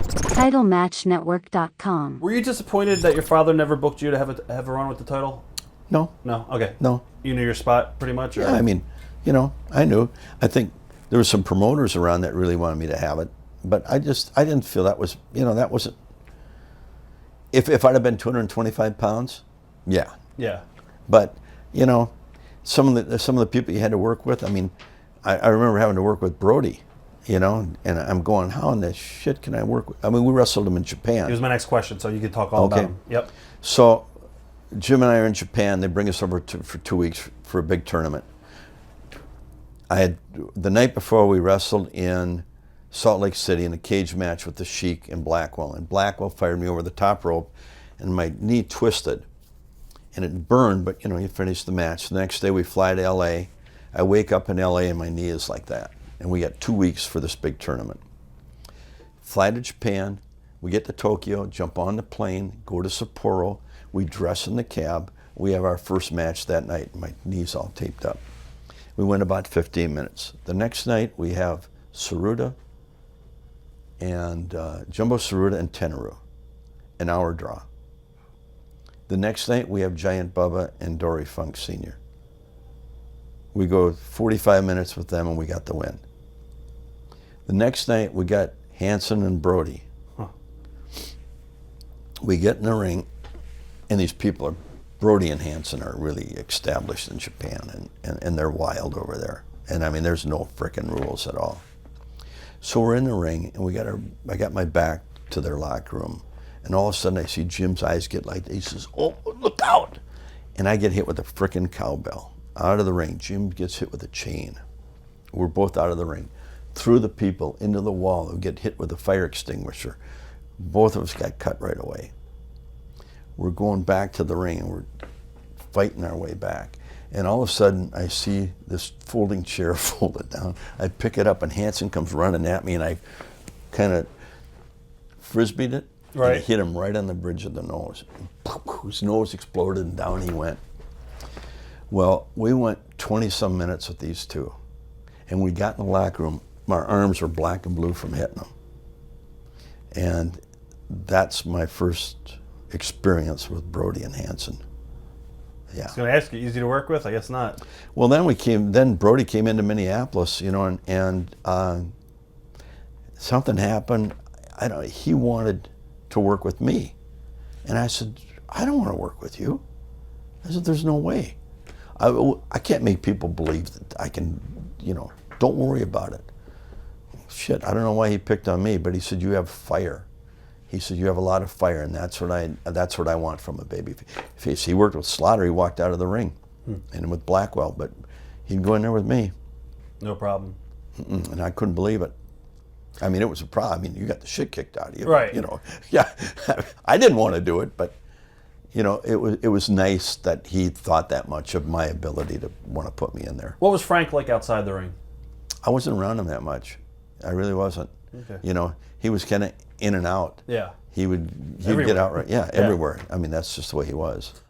TitleMatchNetwork.com. Were you disappointed that your father never booked you to have a run with the title? No. No? Okay. No. You knew your spot pretty much? Or? Yeah, I mean, I knew. I think there were some promoters around that really wanted me to have it, but I didn't feel that was, that wasn't. If I'd have been 225 pounds, yeah. Yeah. But, some of the people you had to work with, I mean, I remember having to work with Brody, and I'm going, how in the shit can I work with? I mean, we wrestled him in Japan. He was my next question, so you could talk all about him. Yep. So Jim and I are in Japan. They bring us over for 2 weeks for a big tournament. The night before we wrestled in Salt Lake City in a cage match with the Sheik and Blackwell. And Blackwell fired me over the top rope and my knee twisted. And it burned, but you finish the match. The next day we fly to LA. I wake up in LA and my knee is like that. And we got 2 weeks for this big tournament. Fly to Japan, we get to Tokyo, jump on the plane, go to Sapporo, we dress in the cab, we have our first match that night. My knee's all taped up. We went about 15 minutes. The next night we have Saruda and Jumbo Saruda and Tenaru, an hour draw. The next night we have Giant Bubba and Dory Funk Sr. We go 45 minutes with them and we got the win. The next night we got Hansen and Brody. Huh. We get in the ring and these people Brody and Hansen are really established in Japan and they're wild over there. And I mean, there's no frickin' rules at all. So we're in the ring and I got my back to their locker room. And all of a sudden I see Jim's eyes get like, he says, oh, look out. And I get hit with a frickin' cowbell. Out of the ring. Jim gets hit with a chain. We're both out of the ring. Through the people, into the wall, we get hit with a fire extinguisher. Both of us got cut right away. We're going back to the ring and we're fighting our way back. And all of a sudden I see this folding chair folded down. I pick it up and Hansen comes running at me and I kind of frisbeed it. Right. And I hit him right on the bridge of the nose. His nose exploded and down he went. Well, we went 20-some minutes with these two. And we got in the locker room. My arms were black and blue from hitting them. And that's my first experience with Brody and Hansen. Yeah. I was going to ask you, easy to work with? I guess not. Well, then Brody came into Minneapolis, and something happened. He wanted to work with me. And I said, I don't want to work with you. I said, there's no way. I can't make people believe that I can, don't worry about it. Shit, I don't know why he picked on me, but he said, you have fire. He said, you have a lot of fire, and that's what I want from a baby face. He worked with Slaughter, he walked out of the ring, and with Blackwell, but he'd go in there with me. No problem. And I couldn't believe it. I mean, it was a problem. I mean, you got the shit kicked out of you. Right. Yeah, I didn't want to do it, but it was nice that he thought that much of my ability to want to put me in there. What was Frank like outside the ring? I wasn't around him that much. I really wasn't. Okay. He was kind of in and out. Yeah. He'd get out right. Yeah, everywhere. I mean, that's just the way he was.